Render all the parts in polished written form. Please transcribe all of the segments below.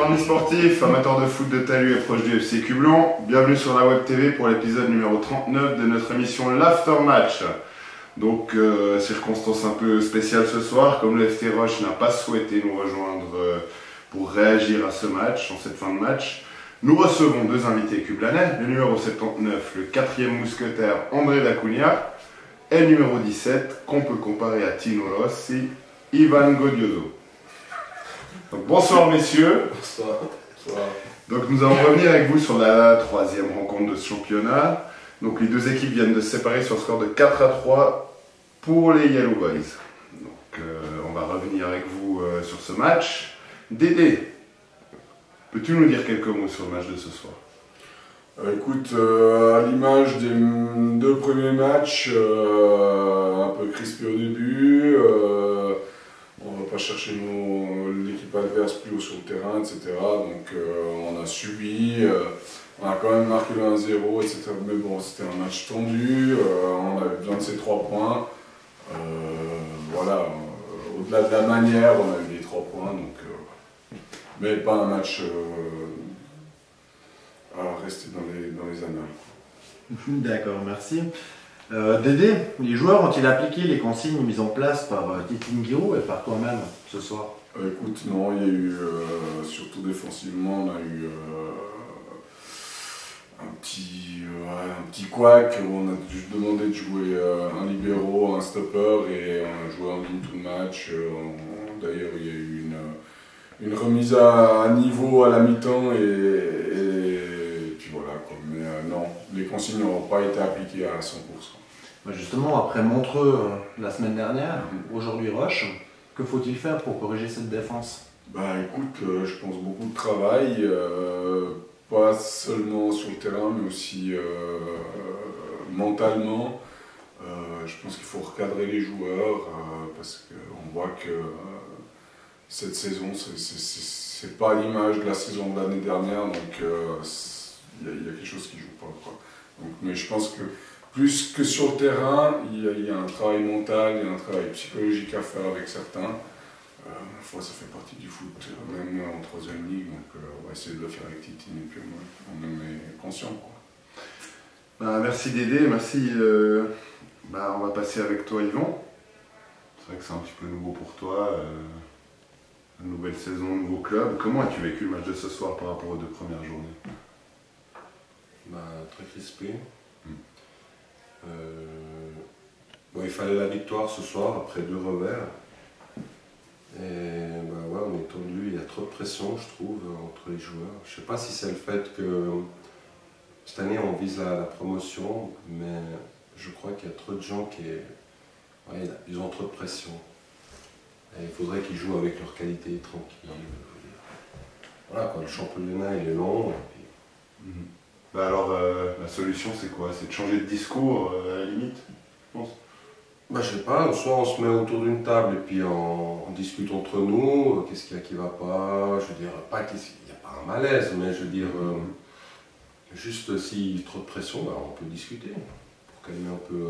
amis sportifs, amateurs de foot de Talus et proches du FC Cublon, bienvenue sur la Web TV pour l'épisode numéro 39 de notre émission l'Aftermatch. Donc, circonstance un peu spéciale ce soir, comme le FC Roche n'a pas souhaité nous rejoindre pour réagir à ce match, en cette fin de match. Nous recevons deux invités cublanais, le numéro 79, le quatrième mousquetaire André D'Acunha, et le numéro 17, qu'on peut comparer à Tino Rossi, Ivan Godioso. Donc, bonsoir messieurs. Bonsoir. Bonsoir. Donc nous allons revenir avec vous sur la troisième rencontre de ce championnat. Donc les deux équipes viennent de se séparer sur le score de 4-3 pour les Yellow Boys. Donc on va revenir avec vous sur ce match. Dédé, peux-tu nous dire quelques mots sur le match de ce soir? Écoute, à l'image des deux premiers matchs, un peu crispé au début, on ne va pas chercher l'équipe adverse plus haut sur le terrain, etc. Donc on a subi, on a quand même marqué le 1-0, etc. Mais bon, c'était un match tendu, on avait besoin de ces 3 points. Voilà, au-delà de la manière, on a eu les 3 points, donc, mais pas un match à rester dans les annales. D'accord, merci. Dédé, les joueurs ont-ils appliqué les consignes mises en place par Titi Nguiro et par toi-même ce soir? Écoute, non, il y a eu, surtout défensivement, on a eu un petit couac où on a dû demander de jouer un libéro, un stopper et on a joué en ligne tout le match. D'ailleurs, il y a eu une remise à niveau à la mi-temps et puis voilà. Mais non, les consignes n'ont pas été appliquées à 100%. Justement, après Montreux la semaine dernière, aujourd'hui Roche, que faut-il faire pour corriger cette défense? Écoute, je pense beaucoup de travail, pas seulement sur le terrain, mais aussi mentalement. Je pense qu'il faut recadrer les joueurs parce qu'on voit que cette saison, c'est pas l'image de la saison de l'année dernière, donc il y a quelque chose qui joue pas, quoi. Donc, mais je pense que plus que sur le terrain, il y a un travail mental, il y a un travail psychologique à faire avec certains. Ça fait partie du foot, même en 3e ligue, donc on va essayer de le faire avec Titine et puis on en est conscient, quoi. Merci Dédé, merci. On va passer avec toi Yvan. C'est vrai que c'est un petit peu nouveau pour toi, nouvelle saison, nouveau club. Comment as-tu vécu le match de ce soir par rapport aux 2 premières journées? Très crispé. Il fallait la victoire ce soir après 2 revers. Et on est tendu, il y a trop de pression, je trouve, entre les joueurs. Je ne sais pas si c'est le fait que cette année on vise la promotion, mais je crois qu'il y a trop de gens ils ont trop de pression. Et il faudrait qu'ils jouent avec leur qualité tranquille. Voilà, le championnat il est long. Et puis... la solution c'est quoi? C'est de changer de discours à la limite, je pense. Je sais pas, soit on se met autour d'une table et puis on discute entre nous, qu'est-ce qu'il y a qui va pas, je veux dire, pas qu'il n'y a pas un malaise, mais je veux dire, juste s'il y a trop de pression, on peut discuter, pour calmer un peu,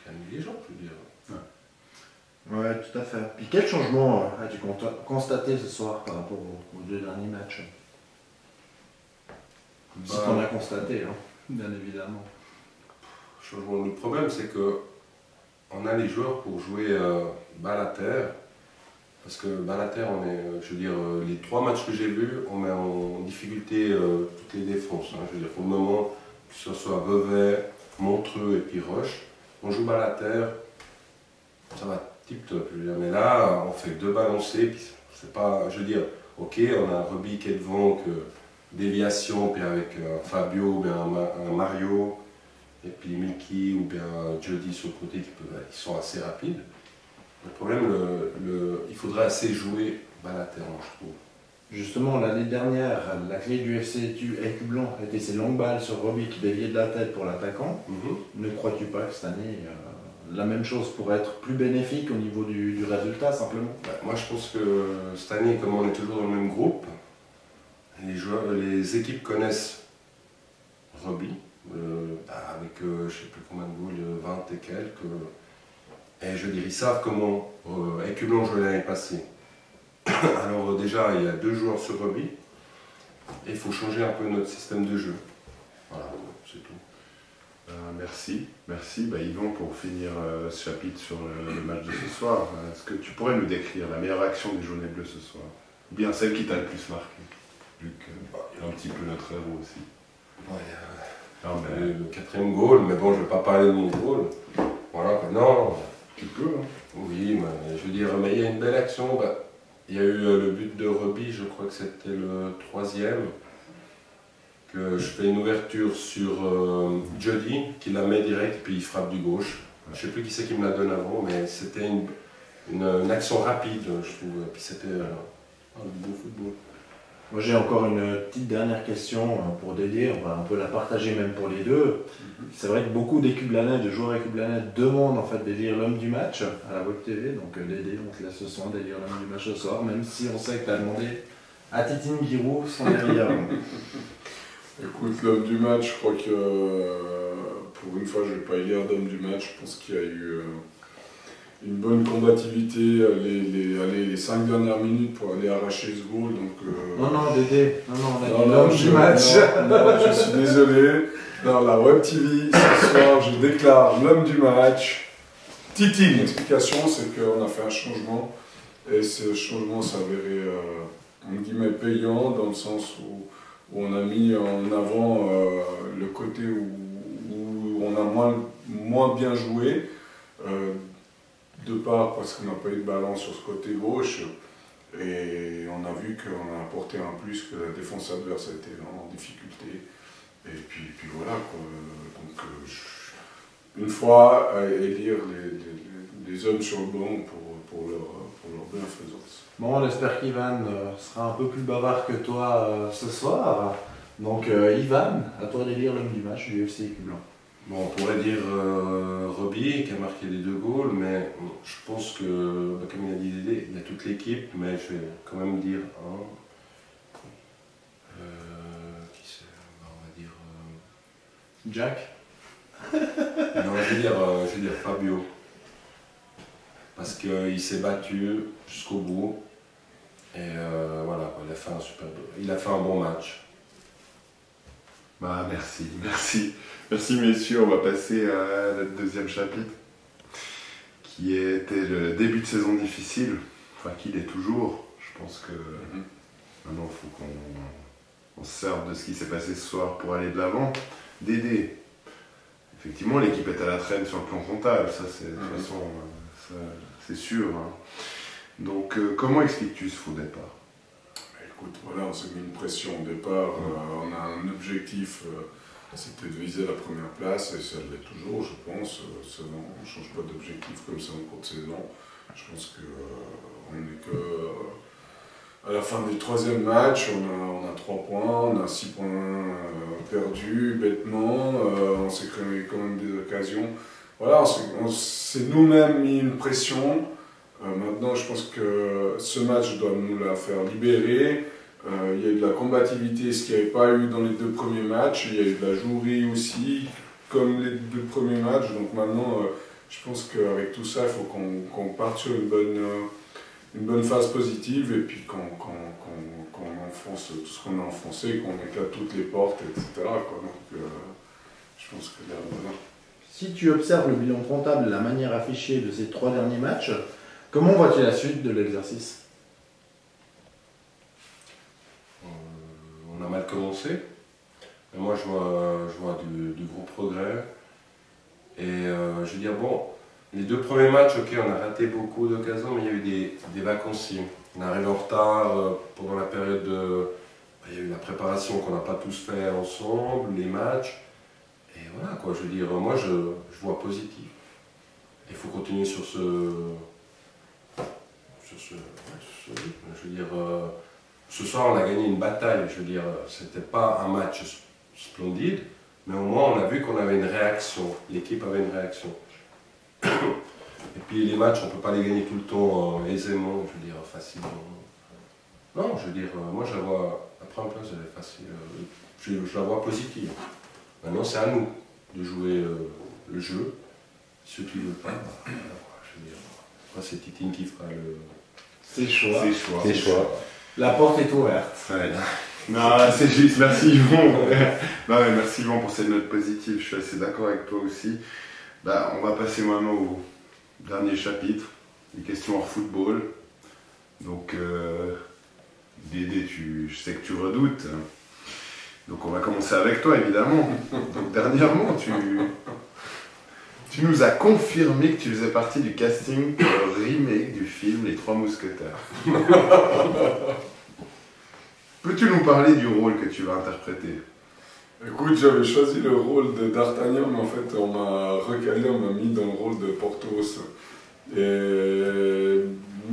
calmer les gens, je veux dire. Ouais, tout à fait. Puis quel changement as-tu constaté ce soir par rapport aux 2 derniers matchs? Ce qu'on a constaté, hein, bien évidemment. Le problème, c'est que on a les joueurs pour jouer balle à terre, parce que balle à terre, on est, je veux dire, les 3 matchs que j'ai vus, on met en difficulté toutes les défenses. Hein, je veux dire, pour le moment, que ce soit Vevey, Montreux et puis Roche, on joue balle à terre, ça va tip-top. Mais là, on fait 2 balancés, puis c'est pas, je veux dire, ok, on a un Ruby qui est devant, déviation, puis avec Fabio ou bien un Mario. Et puis Milky ou bien Jody sur le côté qui sont assez rapides. Le problème, il faudrait assez jouer balle à terre, je trouve. Justement, l'année dernière, la clé du FC Cublon était ces longues balles sur Roby qui déviaient de la tête pour l'attaquant. Ne crois-tu pas que cette année, la même chose pourrait être plus bénéfique au niveau du résultat, simplement? Moi, je pense que cette année, comme on est toujours dans le même groupe, les équipes connaissent Roby. Avec je ne sais plus combien de boules, 20 et quelques. Et je veux dire, ils savent comment Cublon jouait l'année passée. Alors déjà, il y a 2 joueurs sur rugby, et il faut changer un peu notre système de jeu. Voilà, c'est tout. Merci. Bah, Yvan, pour finir ce chapitre sur le match de ce soir, est-ce que tu pourrais nous décrire la meilleure action des Jaunets Bleus ce soir? Ou bien celle qui t'a le plus marqué, vu qu'il est un petit peu notre héros aussi. Ouais, le 4e goal, mais bon, je ne vais pas parler de mon goal. Voilà, non. Tu peux, hein. Oui, mais je veux dire, mais il y a une belle action. Bah, il y a eu le but de Roby, je crois que c'était le 3e. Que je fais une ouverture sur Jody, qui la met direct, puis il frappe du gauche. Je ne sais plus qui c'est qui me la donne avant, mais c'était une action rapide, je trouve. Et puis c'était un beau football. Moi j'ai encore une petite dernière question pour Dédé, on peut la partager même pour les deux. C'est vrai que beaucoup d'écublanais, de joueurs écublanais demandent en fait d'élire l'homme du match à la Web TV, donc Dédé, on te laisse le soin d'élire l'homme du match ce soir, même si on sait que tu as demandé à Titine Giroud son derrière. Écoute, l'homme du match, je crois que pour une fois je ne vais pas élire d'homme du match, je pense qu'il y a eu une bonne combativité les 5 dernières minutes pour aller arracher ce goal. Donc, Non, Dédé, on a dit l'homme du match. Non, je suis désolé. Dans la Web TV, ce soir, je déclare l'homme du match. Titi, l'explication, c'est qu'on a fait un changement et ce changement s'avérait en guillemets payant dans le sens où on a mis en avant le côté où on a moins bien joué. De part parce qu'on n'a pas eu de ballon sur ce côté gauche et on a vu qu'on a apporté un plus, que la défense adverse a été en difficulté et puis voilà quoi. Donc une fois élire les hommes sur le banc pour leur bienfaisance. Bon, on espère qu'Ivan sera un peu plus bavard que toi ce soir. Donc Ivan, à toi d'élire l'homme du match du FC Écublanc. Bon, on pourrait dire Roby qui a marqué les 2 goals, mais je pense que, comme il a dit Dédé, il y a toute l'équipe, mais je vais quand même dire un. Qui c'est? On va dire. Jack. Non, je vais dire Fabio. Parce qu'il s'est battu jusqu'au bout. Et voilà, il a fait un bon match. Bah, merci messieurs, on va passer à notre deuxième chapitre, qui était le début de saison difficile, enfin qu'il est toujours. Je pense que maintenant il faut qu'on se serve de ce qui s'est passé ce soir pour aller de l'avant. Dédé, effectivement l'équipe est à la traîne sur le plan comptable, ça c'est de toute façon c'est sûr. Hein. Donc comment expliques-tu ce faux départ? Écoute, voilà, on s'est mis une pression au départ, on a un objectif, c'était de viser la première place, et ça l'est toujours, je pense. On ne change pas d'objectif comme ça en cours de saison. Je pense qu'on n'est que à la fin du 3e match, on a 3 points, on a 6 points perdus bêtement, on s'est créé quand même des occasions. Voilà, on s'est nous-mêmes mis une pression. Maintenant, je pense que ce match doit nous la faire libérer. Il y a eu de la combativité, ce qu'il n'y avait pas eu dans les 2 premiers matchs. Il y a eu de la jouerie aussi, comme les 2 premiers matchs. Donc maintenant, je pense qu'avec tout ça, il faut qu'on parte sur une bonne phase positive et puis qu'on enfonce tout ce qu'on a enfoncé, qu'on éclate toutes les portes, etc. quoi. Donc je pense que là, voilà. Si tu observes le bilan comptable et la manière affichée de ces 3 derniers matchs, comment vois-tu la suite de l'exercice? On a mal commencé, mais moi je vois du gros progrès. Et je veux dire, bon, les 2 premiers matchs, ok, on a raté beaucoup d'occasions, mais il y a eu des vacances. On est arrivé en retard pendant la période de... Il y a eu la préparation qu'on n'a pas tous fait ensemble, les matchs. Et voilà quoi, je veux dire, moi je vois positif. Il faut continuer sur ce rythme. Je veux dire, ce soir on a gagné une bataille, je veux dire, c'était pas un match splendide, mais au moins on a vu qu'on avait une réaction, l'équipe avait une réaction. Et puis les matchs, on ne peut pas les gagner tout le temps aisément, je veux dire, facilement. Non, je veux dire, moi je la vois, après en place elle est facile, je la vois positive. Maintenant c'est à nous de jouer le jeu, ceux qui ne veulent pas, je veux dire, après c'est Titine qui fera C'est choix. C'est choix. La porte est ouverte. Ouais. Non, c'est juste, merci Yvon. Non, mais merci Yvon pour cette note positive, je suis assez d'accord avec toi aussi. Bah, on va passer maintenant au dernier chapitre, les questions hors football. Donc, Dédé, je sais que tu redoutes. Donc on va commencer avec toi évidemment. Donc dernièrement, tu nous as confirmé que tu faisais partie du casting pour le remake du film Les Trois Mousquetaires. Peux-tu nous parler du rôle que tu vas interpréter? Écoute, j'avais choisi le rôle de d'Artagnan, mais en fait on m'a recalé, on m'a mis dans le rôle de Porthos.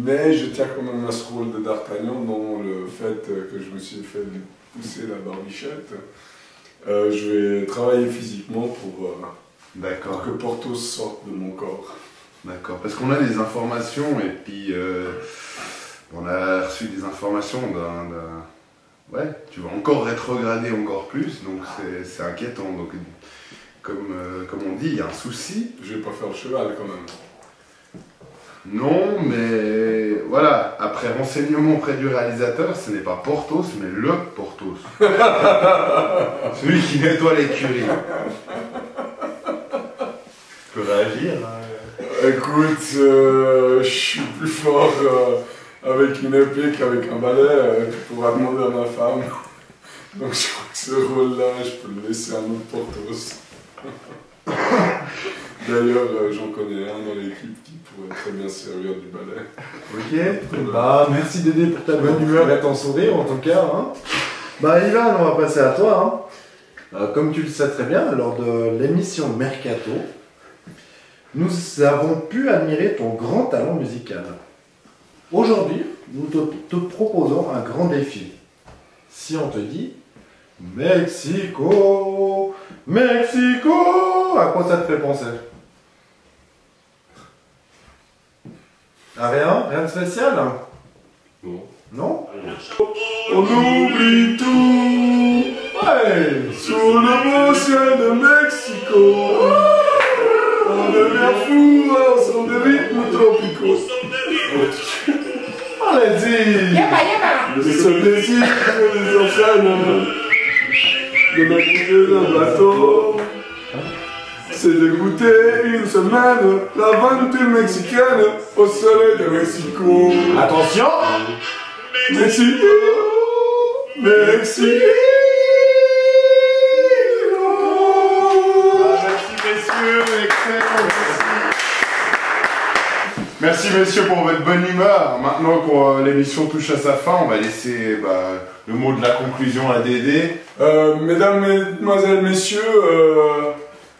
Mais je tiens quand même à ce rôle de d'Artagnan, dont le fait que je me suis fait pousser la barbichette. Je vais travailler physiquement pour que Porthos sorte de mon corps. D'accord, parce qu'on a des informations et puis on a reçu des informations Ouais, tu vas encore rétrograder encore plus, donc c'est inquiétant. Donc, comme on dit, il y a un souci. Je vais pas faire le cheval quand même. Non, mais voilà, après renseignement auprès du réalisateur, ce n'est pas Porthos, mais le Porthos. Celui qui nettoie l'écurie. Tu peux réagir hein. Écoute, je suis plus fort avec une épée qu'avec un balai, tu pourras demander à ma femme. Donc je crois que ce rôle-là, je peux le laisser à un autre Porthos. D'ailleurs, j'en connais un dans l'équipe qui pourrait très bien servir du balai. Ok, bah merci Dédé pour ta bonne humeur et ton sourire en tout cas. Hein. Bah Ivan, on va passer à toi. Hein. Comme tu le sais très bien, lors de l'émission Mercato, nous avons pu admirer ton grand talent musical. Aujourd'hui, nous te proposons un grand défi. Si on te dit Mexico, Mexico, à quoi ça te fait penser? Ah, rien de spécial? Non. Non? On oublie tout, Ouais! sous le beau ciel de Mexico. On devient fou ensemble de rythmes tropicaux. Allez-y! Le seul désir que les enchaîne de naviguer d'un bateau, c'est de goûter une semaine l'aventure mexicaine au soleil de Mexico. Attention! Mexico, Mexico. Merci messieurs, excellent. Merci messieurs pour votre bonne humeur. Maintenant que l'émission touche à sa fin, on va laisser le mot de la conclusion à Dédé. Mesdames, mesdemoiselles, messieurs,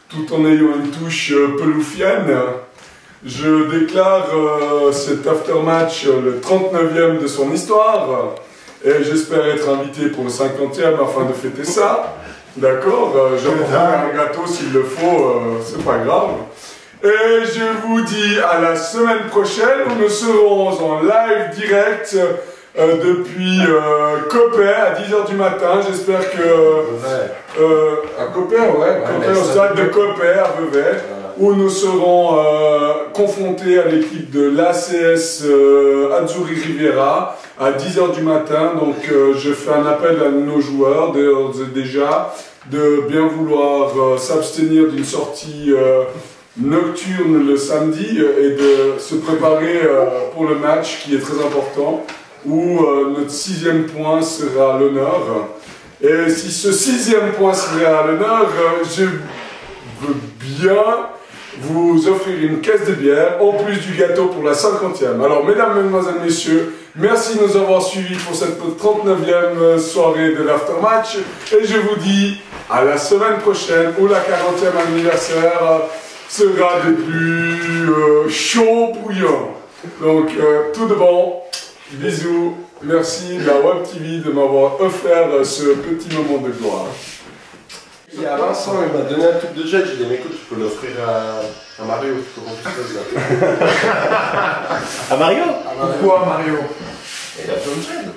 tout en ayant une touche peloufienne, je déclare cet aftermatch le 39e de son histoire. Et j'espère être invité pour le 50e afin de fêter ça. D'accord, j'apporterai un gâteau s'il le faut, c'est pas grave. Et je vous dis à la semaine prochaine où nous serons en live direct depuis Coppet à 10h du matin. J'espère que... à Coppet, ouais, Coppet, au stade de Coppet à Vevey, où nous serons confrontés à l'équipe de l'ACS Azzurri Riviera à 10h du matin. Donc je fais un appel à nos joueurs déjà de bien vouloir s'abstenir d'une sortie nocturne le samedi et de se préparer pour le match qui est très important, où notre 6e point sera à l'honneur. Et si ce 6e point serait à l'honneur, je veux bien vous offrir une caisse de bière en plus du gâteau pour la 50e. Alors mesdames, mesdemoiselles, messieurs, merci de nous avoir suivis pour cette 39e soirée de l'aftermatch et je vous dis à la semaine prochaine où la 40e anniversaire sera des plus chaud bouillant. Donc tout de bon, bisous, merci la Web TV de m'avoir offert ce petit moment de gloire. Il y a Vincent, il m'a donné un tube de jet, j'ai dit mais écoute, tu peux l'offrir à Mario, tu peux remplir ça. À Mario? Pourquoi Mario? Il a besoin de jet.